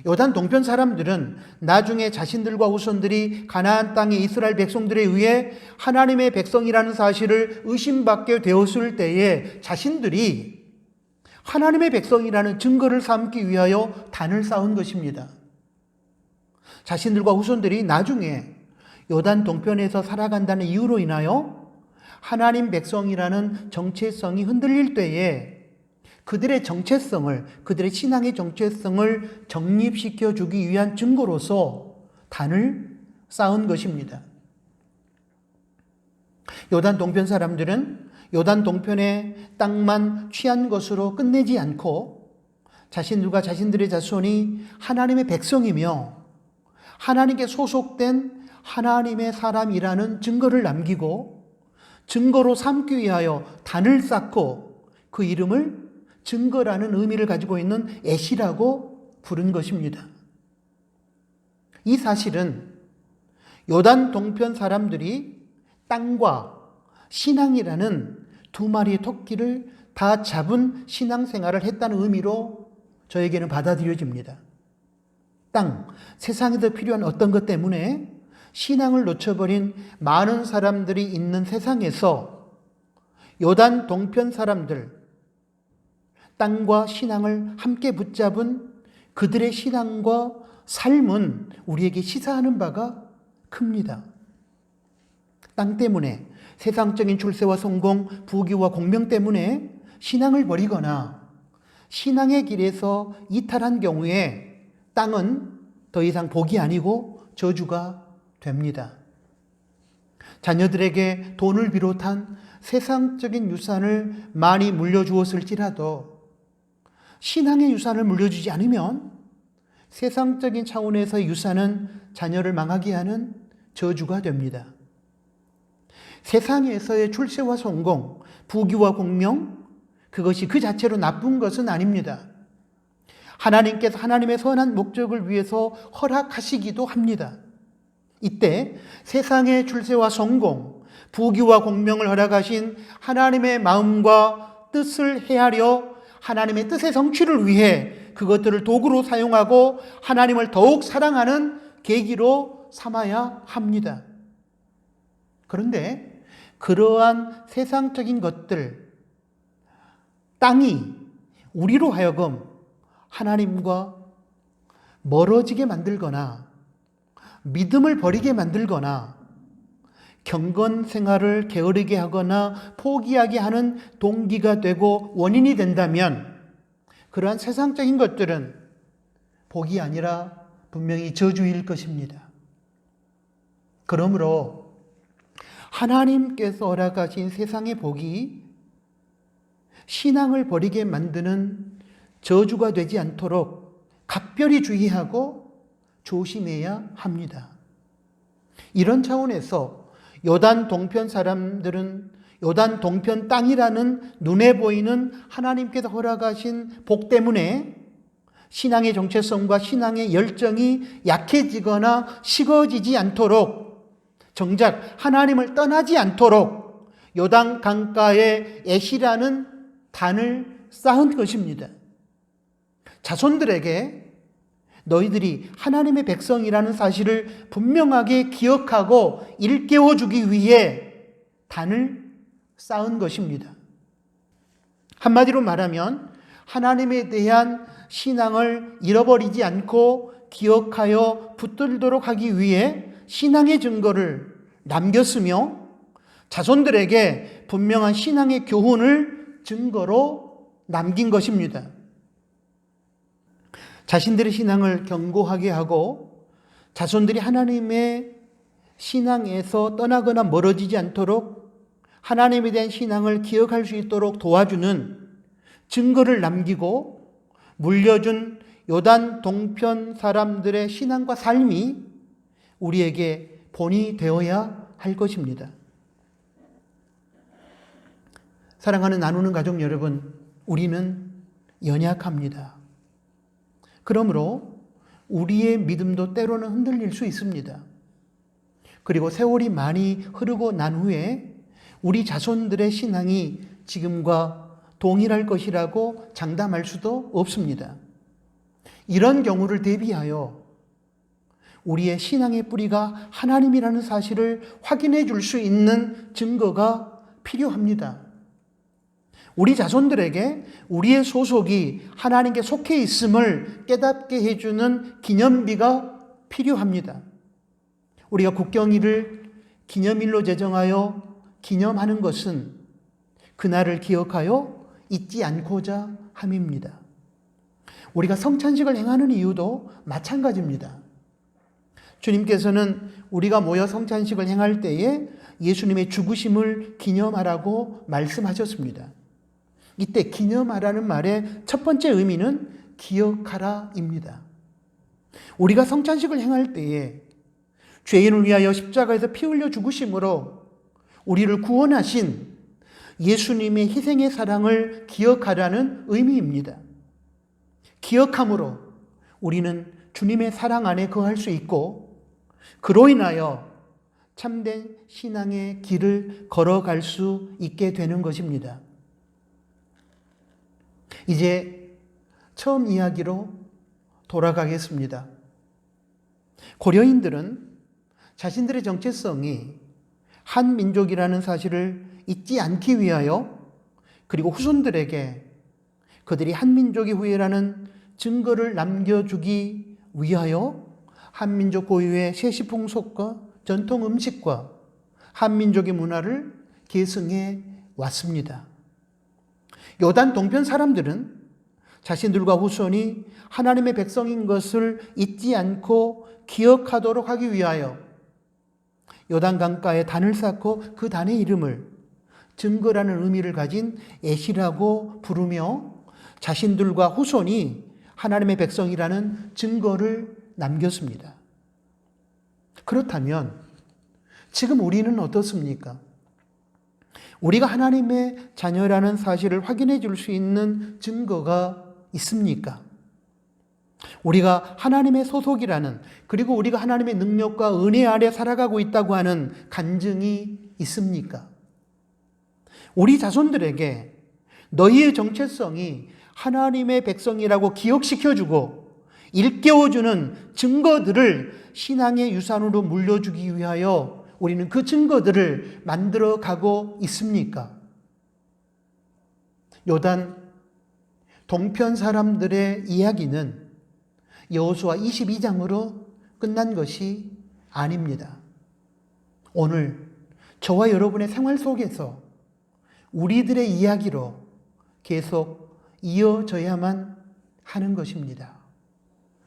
요단 동편 사람들은 나중에 자신들과 후손들이 가나안 땅의 이스라엘 백성들에 의해 하나님의 백성이라는 사실을 의심받게 되었을 때에 자신들이 하나님의 백성이라는 증거를 삼기 위하여 단을 쌓은 것입니다. 자신들과 후손들이 나중에 요단 동편에서 살아간다는 이유로 인하여 하나님 백성이라는 정체성이 흔들릴 때에 그들의 정체성을, 그들의 신앙의 정체성을 정립시켜 주기 위한 증거로서 단을 쌓은 것입니다. 요단 동편 사람들은 요단 동편의 땅만 취한 것으로 끝내지 않고 자신들과 자신들의 자손이 하나님의 백성이며 하나님께 소속된 하나님의 사람이라는 증거를 남기고 증거로 삼기 위하여 단을 쌓고 그 이름을 증거라는 의미를 가지고 있는 에시라고 부른 것입니다. 이 사실은 요단 동편 사람들이 땅과 신앙이라는 두 마리의 토끼를 다 잡은 신앙생활을 했다는 의미로 저에게는 받아들여집니다. 땅, 세상에서 필요한 어떤 것 때문에 신앙을 놓쳐버린 많은 사람들이 있는 세상에서 요단 동편 사람들, 땅과 신앙을 함께 붙잡은 그들의 신앙과 삶은 우리에게 시사하는 바가 큽니다. 땅 때문에, 세상적인 출세와 성공, 부귀와 공명 때문에 신앙을 버리거나 신앙의 길에서 이탈한 경우에 땅은 더 이상 복이 아니고 저주가 됩니다. 자녀들에게 돈을 비롯한 세상적인 유산을 많이 물려주었을지라도 신앙의 유산을 물려주지 않으면 세상적인 차원에서의 유산은 자녀를 망하게 하는 저주가 됩니다. 세상에서의 출세와 성공, 부귀와 공명, 그것이 그 자체로 나쁜 것은 아닙니다. 하나님께서 하나님의 선한 목적을 위해서 허락하시기도 합니다. 이때 세상의 출세와 성공, 부귀와 공명을 허락하신 하나님의 마음과 뜻을 헤아려 하나님의 뜻의 성취를 위해 그것들을 도구로 사용하고 하나님을 더욱 사랑하는 계기로 삼아야 합니다. 그런데 그러한 세상적인 것들, 땅이 우리로 하여금 하나님과 멀어지게 만들거나 믿음을 버리게 만들거나 경건 생활을 게으르게 하거나 포기하게 하는 동기가 되고 원인이 된다면 그러한 세상적인 것들은 복이 아니라 분명히 저주일 것입니다. 그러므로 하나님께서 허락하신 세상의 복이 신앙을 버리게 만드는 저주가 되지 않도록 각별히 주의하고 조심해야 합니다. 이런 차원에서 요단 동편 사람들은 요단 동편 땅이라는 눈에 보이는 하나님께서 허락하신 복 때문에 신앙의 정체성과 신앙의 열정이 약해지거나 식어지지 않도록, 정작 하나님을 떠나지 않도록 요단 강가에 에시라는 단을 쌓은 것입니다. 자손들에게 너희들이 하나님의 백성이라는 사실을 분명하게 기억하고 일깨워 주기 위해 단을 쌓은 것입니다. 한마디로 말하면 하나님에 대한 신앙을 잃어버리지 않고 기억하여 붙들도록 하기 위해 신앙의 증거를 남겼으며 자손들에게 분명한 신앙의 교훈을 증거로 남긴 것입니다. 자신들의 신앙을 견고하게 하고 자손들이 하나님의 신앙에서 떠나거나 멀어지지 않도록 하나님에 대한 신앙을 기억할 수 있도록 도와주는 증거를 남기고 물려준 요단 동편 사람들의 신앙과 삶이 우리에게 본이 되어야 할 것입니다. 사랑하는 나누는 가족 여러분, 우리는 연약합니다. 그러므로 우리의 믿음도 때로는 흔들릴 수 있습니다. 그리고 세월이 많이 흐르고 난 후에 우리 자손들의 신앙이 지금과 동일할 것이라고 장담할 수도 없습니다. 이런 경우를 대비하여 우리의 신앙의 뿌리가 하나님이라는 사실을 확인해 줄 수 있는 증거가 필요합니다. 우리 자손들에게 우리의 소속이 하나님께 속해 있음을 깨닫게 해주는 기념비가 필요합니다. 우리가 국경일을 기념일로 제정하여 기념하는 것은 그날을 기억하여 잊지 않고자 함입니다. 우리가 성찬식을 행하는 이유도 마찬가지입니다. 주님께서는 우리가 모여 성찬식을 행할 때에 예수님의 죽으심을 기념하라고 말씀하셨습니다. 이때 기념하라는 말의 첫 번째 의미는 기억하라입니다. 우리가 성찬식을 행할 때에 죄인을 위하여 십자가에서 피 흘려 죽으심으로 우리를 구원하신 예수님의 희생의 사랑을 기억하라는 의미입니다. 기억함으로 우리는 주님의 사랑 안에 거할 수 있고 그로 인하여 참된 신앙의 길을 걸어갈 수 있게 되는 것입니다. 이제 처음 이야기로 돌아가겠습니다. 고려인들은 자신들의 정체성이 한 민족이라는 사실을 잊지 않기 위하여 그리고 후손들에게 그들이 한 민족의 후예라는 증거를 남겨주기 위하여 한민족 고유의 세시풍속과 전통 음식과 한민족의 문화를 계승해 왔습니다. 요단 동편 사람들은 자신들과 후손이 하나님의 백성인 것을 잊지 않고 기억하도록 하기 위하여 요단 강가에 단을 쌓고 그 단의 이름을 증거라는 의미를 가진 에시라고 부르며 자신들과 후손이 하나님의 백성이라는 증거를 남겼습니다. 그렇다면 지금 우리는 어떻습니까? 우리가 하나님의 자녀라는 사실을 확인해 줄 수 있는 증거가 있습니까? 우리가 하나님의 소속이라는, 그리고 우리가 하나님의 능력과 은혜 아래 살아가고 있다고 하는 간증이 있습니까? 우리 자손들에게 너희의 정체성이 하나님의 백성이라고 기억시켜주고 일깨워주는 증거들을 신앙의 유산으로 물려주기 위하여 우리는 그 증거들을 만들어가고 있습니까? 요단 동편 사람들의 이야기는 여호수아 22장으로 끝난 것이 아닙니다. 오늘 저와 여러분의 생활 속에서 우리들의 이야기로 계속 이어져야만 하는 것입니다.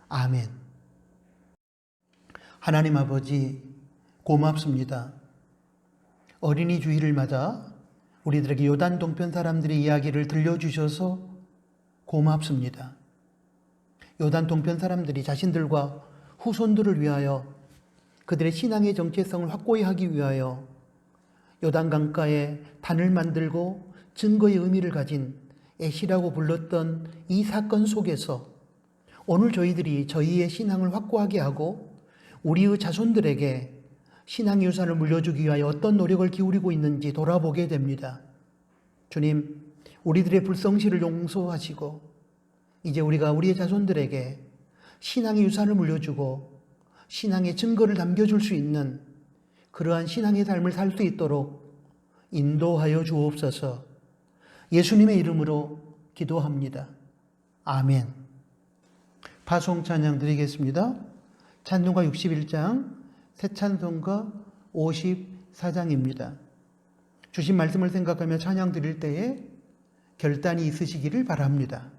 아멘. 하나님 아버지 고맙습니다. 어린이 주일을 맞아 우리들에게 요단 동편 사람들의 이야기를 들려주셔서 고맙습니다. 요단 동편 사람들이 자신들과 후손들을 위하여 그들의 신앙의 정체성을 확고히 하기 위하여 요단 강가에 단을 만들고 증거의 의미를 가진 애시라고 불렀던 이 사건 속에서 오늘 저희들이 저희의 신앙을 확고하게 하고 우리의 자손들에게 신앙의 유산을 물려주기 위하여 어떤 노력을 기울이고 있는지 돌아보게 됩니다. 주님, 우리들의 불성실을 용서하시고 이제 우리가 우리의 자손들에게 신앙의 유산을 물려주고 신앙의 증거를 남겨줄 수 있는 그러한 신앙의 삶을 살 수 있도록 인도하여 주옵소서. 예수님의 이름으로 기도합니다. 아멘. 파송 찬양 드리겠습니다. 찬송가 61장, 새 찬송가 54장입니다. 주신 말씀을 생각하며 찬양 드릴 때에 결단이 있으시기를 바랍니다.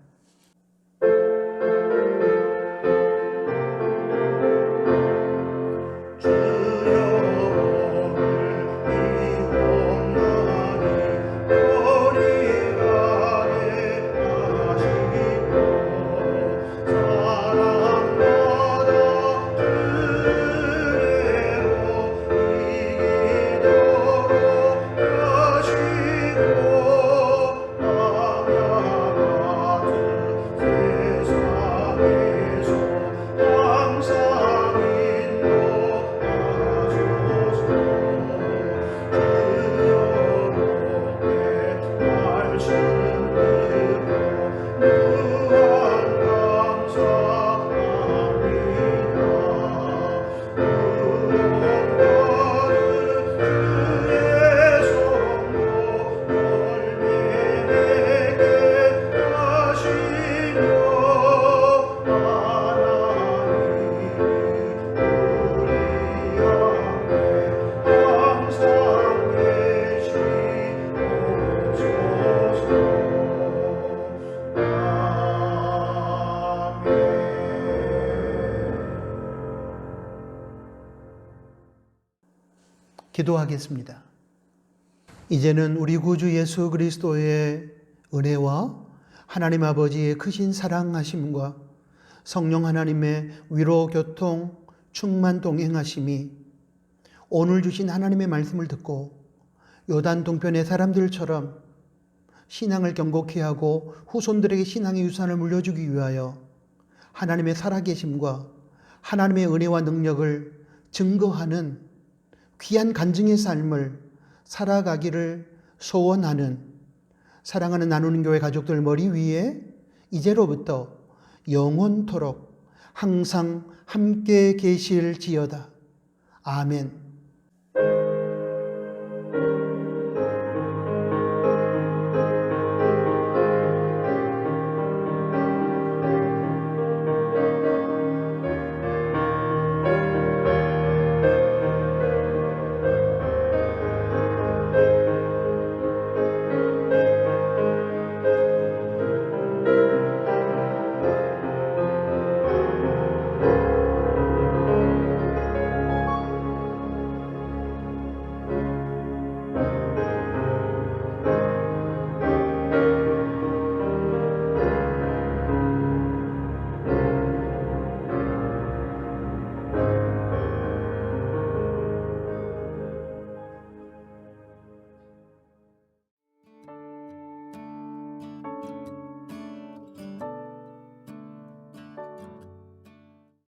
기도하겠습니다. 이제는 우리 구주 예수 그리스도의 은혜와 하나님 아버지의 크신 사랑하심과 성령 하나님의 위로, 교통, 충만 동행하심이 오늘 주신 하나님의 말씀을 듣고 요단 동편의 사람들처럼 신앙을 경고케 하고 후손들에게 신앙의 유산을 물려주기 위하여 하나님의 살아계심과 하나님의 은혜와 능력을 증거하는 귀한 간증의 삶을 살아가기를 소원하는 사랑하는 나누는 교회 가족들 머리 위에 이제로부터 영원토록 항상 함께 계실지어다. 아멘.